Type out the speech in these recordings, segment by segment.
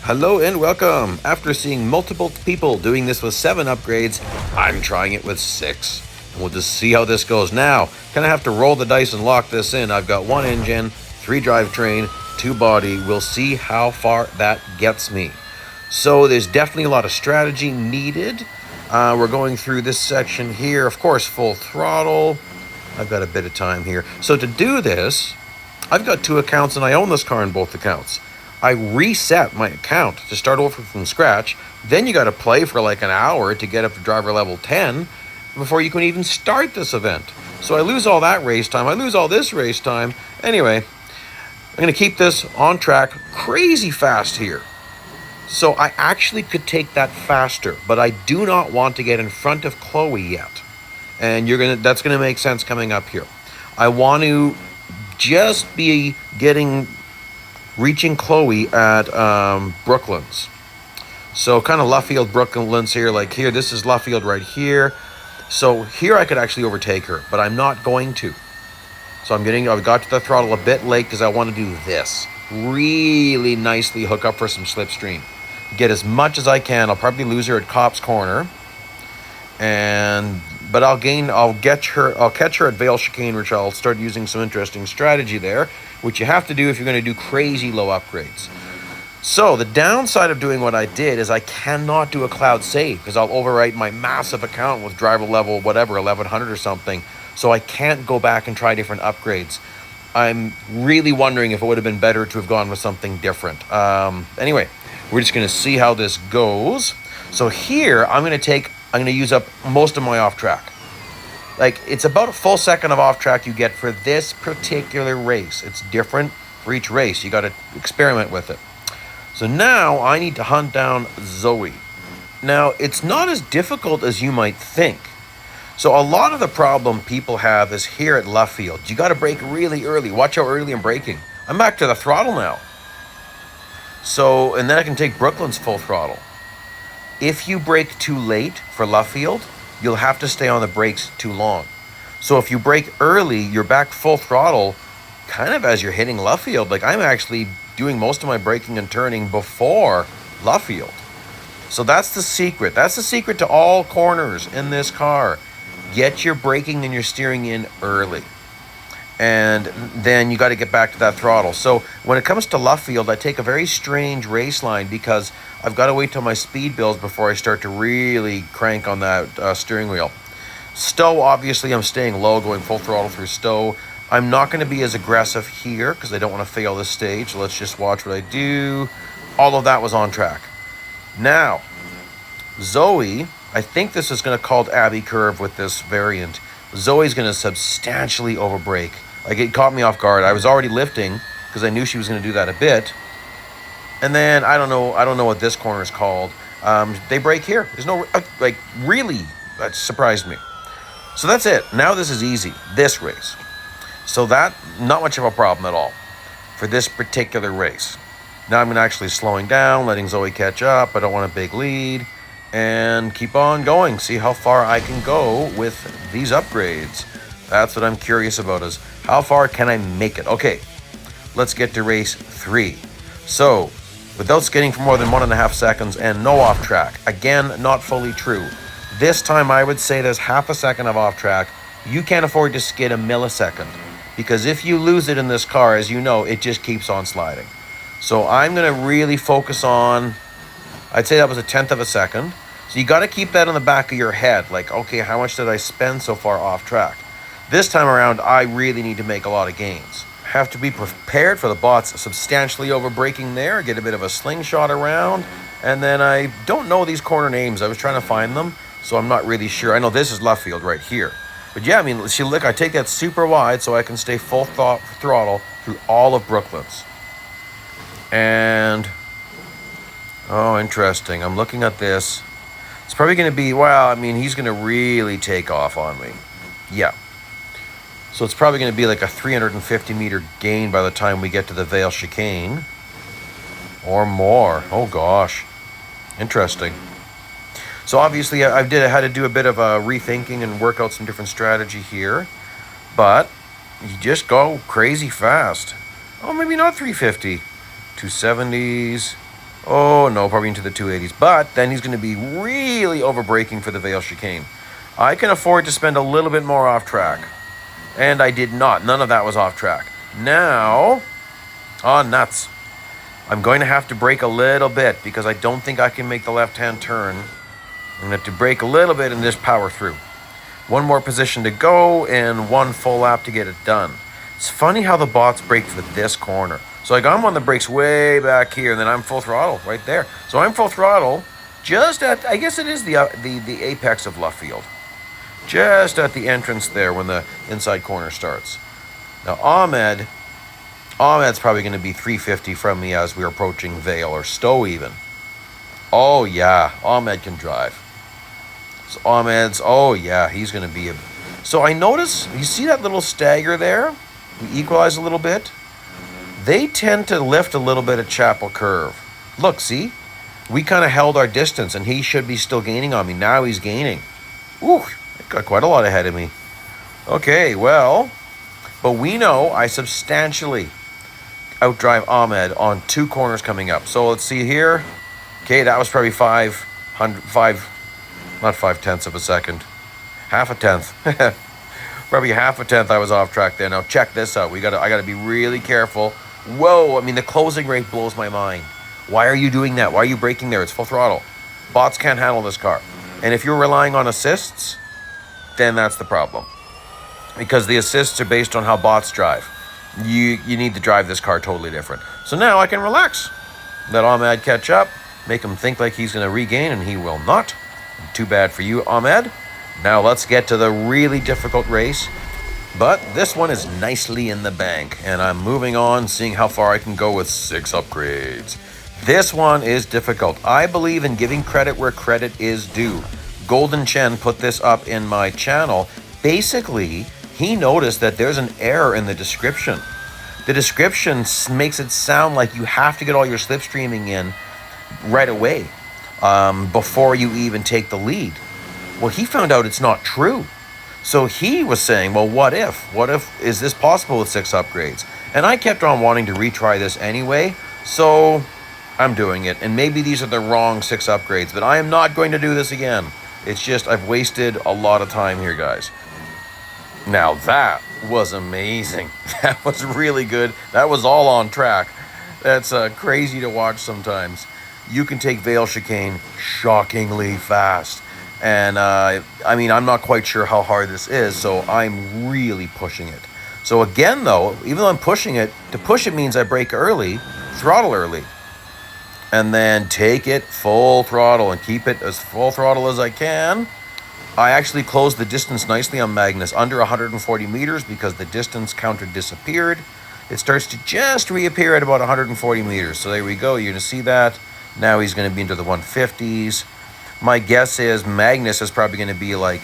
Hello and welcome. After seeing multiple people doing this with 7 upgrades, I'm trying it with 6. And we'll just see how this goes. Now, kind of have to roll the dice and lock this in. I've got 1 engine, 3 drivetrain, 2 body. We'll see how far that gets me. So there's definitely a lot of strategy needed. We're going through this section here. Of course, full throttle. I've got a bit of time here. So to do this, I've got 2 accounts and I own this car in both accounts. I reset my account to start over from scratch. Then you got to play for like an hour to get up to driver level 10 before you can even start this event. So I lose all that race time. I lose all this race time. Anyway, I'm going to keep this on track crazy fast here. So I actually could take that faster, but I do not want to get in front of Chloe yet. And that's going to make sense coming up here. I want to just be reaching Chloe at Brooklands. So kind of Luffield, Brooklands here, like here. This is Luffield right here. So here I could actually overtake her, but I'm not going to. So I've got to the throttle a bit late because I want to do this. Really nicely hook up for some slipstream. Get as much as I can. I'll probably lose her at Cops Corner. But I'll catch her at Vale Chicane, which I'll start using some interesting strategy there, which you have to do if you're going to do crazy low upgrades. So the downside of doing what I did is I cannot do a cloud save because I'll overwrite my massive account with driver level, whatever, 1100 or something. So I can't go back and try different upgrades. I'm really wondering if it would have been better to have gone with something different. Anyway, we're just going to see how this goes. So here, I'm going to use up most of my off track. Like, it's about a full second of off track you get for this particular race. It's different for each race. You got to experiment with it. So now I need to hunt down Zoe. Now, it's not as difficult as you might think. So a lot of the problem people have is here at Luffield. You got to brake really early. Watch how early I'm braking. I'm back to the throttle now. So, and then I can take Brooklands full throttle. If you brake too late for Luffield, you'll have to stay on the brakes too long. So if you brake early, you're back full throttle kind of as you're hitting Luffield. Like, I'm actually doing most of my braking and turning before Luffield. So that's the secret. That's the secret to all corners in this car. Get your braking and your steering in early. And then you got to get back to that throttle. So when it comes to Luffield, I take a very strange race line because I've got to wait till my speed builds before I start to really crank on that steering wheel. Stowe, obviously, I'm staying low, going full throttle through Stowe. I'm not going to be as aggressive here because I don't want to fail this stage. So let's just watch what I do. All of that was on track. Now, Zoe, I think this is going to called Abbey Curve with this variant. Zoe's going to substantially overbrake. Like, it caught me off guard. I was already lifting because I knew she was going to do that a bit. And then I don't know what this corner is called. They brake here. There's no really, that surprised me. So that's it. Now this is easy. This race. So that, not much of a problem at all for this particular race. Now I'm actually slowing down, letting Zoe catch up. I don't want a big lead. And keep on going. See how far I can go with these upgrades. That's what I'm curious about, is how far can I make it? Okay, let's get to race 3. So, without skidding for more than 1.5 seconds and no off track. Again, not fully true. This time I would say there's half a second of off track. You can't afford to skid a millisecond, because if you lose it in this car, as you know, it just keeps on sliding. So I'm going to really focus on, I'd say that was 1/10 of a second. So you got to keep that in the back of your head. Like, okay, how much did I spend so far off track? This time around, I really need to make a lot of gains. Have to be prepared for the bots substantially over braking there. Get a bit of a slingshot around. And then I don't know these corner names. I was trying to find them, so I'm not really sure. I know this is Luffield right here. But yeah, I mean, see, look, I take that super wide so I can stay full throttle through all of Brooklands. And, oh, interesting. I'm looking at this. It's probably going to be, well, I mean, he's going to really take off on me. Yeah. So it's probably going to be like a 350 meter gain by the time we get to the Vale Chicane. Or more. Oh, gosh. Interesting. So obviously I had to do a bit of a rethinking and work out some different strategy here. But you just go crazy fast. Oh, maybe not 350. 270s. Oh, no, probably into the 280s. But then he's going to be really over-braking for the Vale chicane. I can afford to spend a little bit more off track. And I did not. None of that was off track. Now, nuts. I'm going to have to brake a little bit because I don't think I can make the left-hand turn. I'm going to have to brake a little bit and just power through. One more position to go and one full lap to get it done. It's funny how the bots brake for this corner. So like I'm on the brakes way back here, and then I'm full throttle right there. So I'm full throttle just at, I guess it is the apex of Luffield. Just at the entrance there when the inside corner starts. Now Ahmed's probably going to be 350 from me as we're approaching Vale or Stowe even. Oh yeah, Ahmed can drive. So oh yeah, he's going to be a... So I notice, you see that little stagger there? We equalize a little bit. They tend to lift a little bit at Chapel Curve. Look, see? We kind of held our distance, and he should be still gaining on me. Now he's gaining. Ooh, got quite a lot ahead of me. Okay, well, but we know I substantially outdrive Ahmed on 2 corners coming up. So let's see here. Okay, that was probably not 5/10 of a second. Half a tenth. Probably half a tenth I was off track there. Now check this out. I gotta be really careful. Whoa, I mean the closing rate blows my mind. Why are you doing that? Why are you braking there? It's full throttle. Bots can't handle this car. And if you're relying on assists, then that's the problem. Because the assists are based on how bots drive. You need to drive this car totally different. So now I can relax. Let Ahmed catch up. Make him think like he's going to regain, and he will not. Too bad for you, Ahmed. Now let's get to the really difficult race. But this one is nicely in the bank. And I'm moving on, seeing how far I can go with 6 upgrades. This one is difficult. I believe in giving credit where credit is due. Golden Chen put this up in my channel. Basically, he noticed that there's an error in the description. The description makes it sound like you have to get all your slipstreaming in right away before you even take the lead. Well, he found out it's not true. So he was saying, well, what if? Is this possible with 6 upgrades? And I kept on wanting to retry this anyway, so I'm doing it. And maybe these are the wrong 6 upgrades, but I am not going to do this again. It's just I've wasted a lot of time here, guys. Now that was amazing. That was really good. That was all on track. That's crazy to watch sometimes. You can take Vale chicane shockingly fast. And I mean, I'm not quite sure how hard this is, so I'm really pushing it. So again, though, even though I'm pushing it, to push it means I brake early, throttle early, and then take it full throttle and keep it as full throttle as I can. I actually closed the distance nicely on Magnus, under 140 meters, because the distance counter disappeared. It starts to just reappear at about 140 meters. So there we go. You're going to see that. Now he's going to be into the 150s. My guess is Magnus is probably going to be like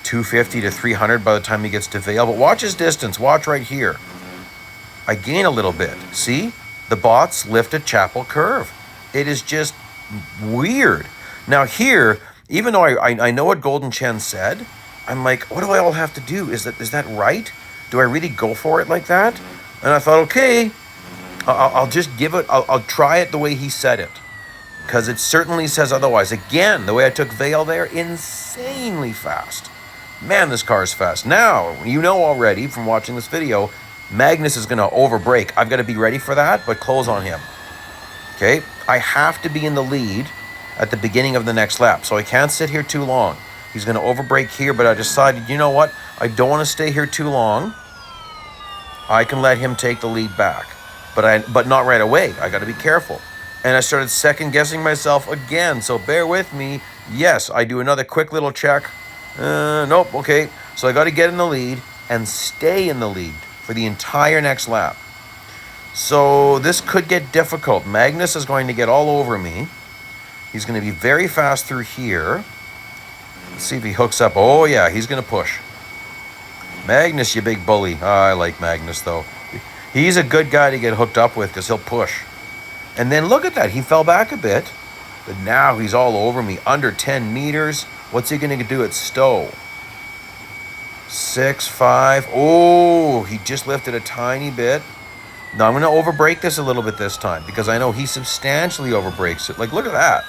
250 to 300 by the time he gets to Vale. But watch his distance. Watch right here. I gain a little bit. See? The bots lift at Chapel Curve. It is just weird. Now here, even though I know what Golden Chen said, I'm like, what do I all have to do? Is that right? Do I really go for it like that? And I thought, okay, I'll just give it, I'll try it the way he said it. Because it certainly says otherwise. Again, the way I took Vale there, insanely fast. Man, this car is fast. Now, you know already from watching this video, Magnus is going to overbrake. I've got to be ready for that, but close on him. Okay? I have to be in the lead at the beginning of the next lap, so I can't sit here too long. He's going to overbrake here, but I decided, you know what? I don't want to stay here too long. I can let him take the lead back, but not right away. I got to be careful. And I started second-guessing myself again, so bear with me. Yes, I do another quick little check. Nope, okay. So I got to get in the lead and stay in the lead for the entire next lap. So this could get difficult. Magnus is going to get all over me. He's going to be very fast through here. Let's see if he hooks up. Oh, yeah, he's going to push. Magnus, you big bully. Oh, I like Magnus, though. He's a good guy to get hooked up with because he'll push. And then look at that. He fell back a bit. But now he's all over me. Under 10 meters. What's he going to do at Stowe? 6, 5. Oh, he just lifted a tiny bit. Now I'm going to overbreak this a little bit this time because I know he substantially overbreaks it. Like, look at that.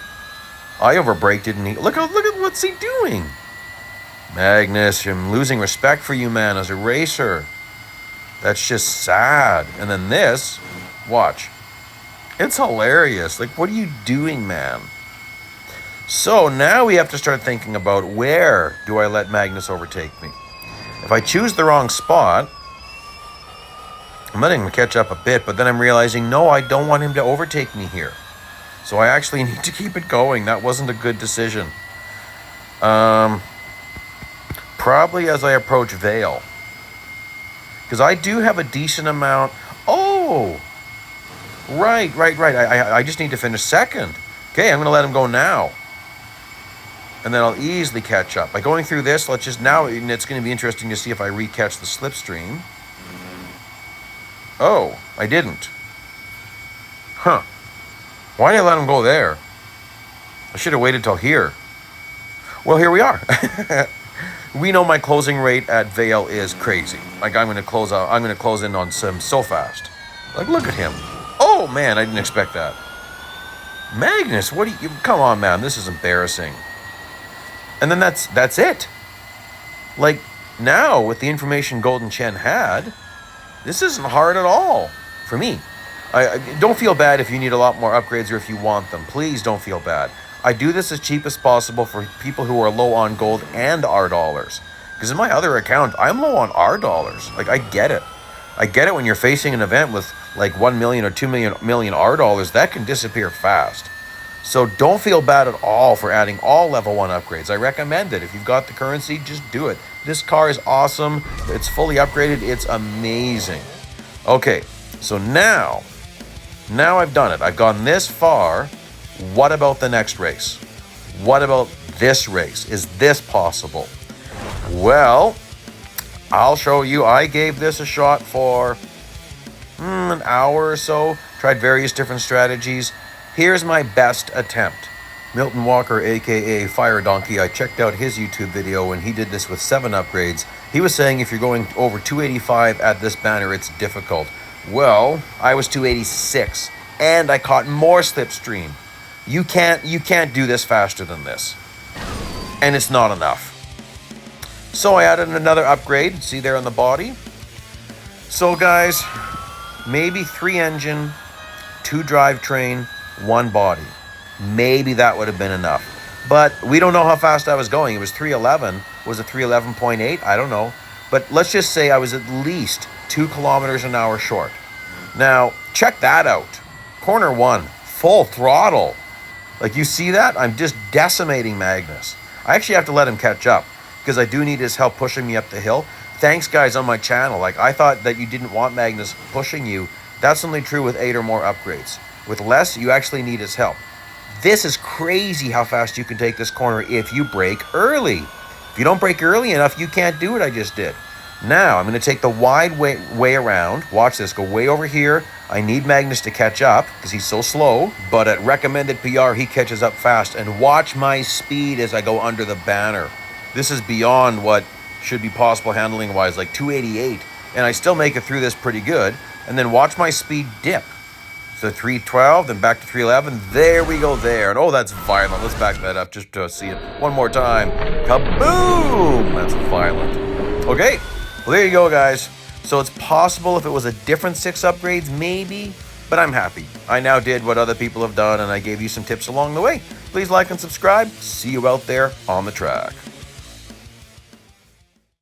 I overbraked it and he... Look at what's he doing. Magnus, I'm losing respect for you, man, as a racer. That's just sad. And then this, watch. It's hilarious. Like, what are you doing, man? So now we have to start thinking about where do I let Magnus overtake me? If I choose the wrong spot, I'm letting him catch up a bit, but then I'm realizing, no, I don't want him to overtake me here. So I actually need to keep it going. That wasn't a good decision. Probably as I approach Vale. Because I do have a decent amount. Oh! Right. I just need to finish second. Okay, I'm going to let him go now. And then I'll easily catch up. By going through this, let's just now, and it's going to be interesting to see if I re-catch the slipstream. Oh, I didn't. Huh. Why did I let him go there? I should have waited till here. Well, here we are. We know my closing rate at Vale is crazy. Like, I'm going to close in on Sim so fast. Like, look at him. Oh, man, I didn't expect that. Magnus, what do you... Come on, man, this is embarrassing. And then that's it. Like, now, with the information Golden Chen had, this isn't hard at all for me. I don't feel bad if you need a lot more upgrades or if you want them. Please don't feel bad. I do this as cheap as possible for people who are low on gold and R dollars. Because in my other account, I'm low on R dollars. Like, I get it. I get it when you're facing an event with like 1 million or 2 million R dollars. That can disappear fast. So don't feel bad at all for adding all level 1 upgrades. I recommend it. If you've got the currency, just do it. This car is awesome. It's fully upgraded. It's amazing. Okay, so now I've done it. I've gone this far. What about the next race? What about this race? Is this possible? Well, I'll show you. I gave this a shot for an hour or so. Tried various different strategies. Here's my best attempt. Milton Walker, aka Fire Donkey, I checked out his YouTube video and he did this with 7 upgrades. He was saying if you're going over 285 at this banner, it's difficult. Well, I was 286 and I caught more slipstream. You can't do this faster than this. And it's not enough. So I added another upgrade, see there on the body. So guys, maybe 3 engine, 2 drivetrain, 1 body. Maybe that would have been enough. But we don't know how fast I was going. It was 311. Was it 311.8? I don't know. But let's just say I was at least 2 kilometers an hour short. Now, check that out. Corner 1, full throttle. Like, you see that? I'm just decimating Magnus. I actually have to let him catch up because I do need his help pushing me up the hill. Thanks, guys, on my channel. Like, I thought that you didn't want Magnus pushing you. That's only true with 8 or more upgrades. With less, you actually need his help. This is crazy how fast you can take this corner if you brake early. If you don't brake early enough, you can't do what I just did. Now, I'm going to take the wide way around. Watch this. Go way over here. I need Magnus to catch up because he's so slow. But at recommended PR, he catches up fast. And watch my speed as I go under the banner. This is beyond what should be possible handling-wise, like 288. And I still make it through this pretty good. And then watch my speed dip. So 312, then back to 311. There we go there. And oh, that's violent. Let's back that up just to see it one more time. Kaboom! That's violent. Okay. Well, there you go, guys. So it's possible if it was a different 6 upgrades, maybe, but I'm happy. I now did what other people have done, and I gave you some tips along the way. Please like and subscribe. See you out there on the track.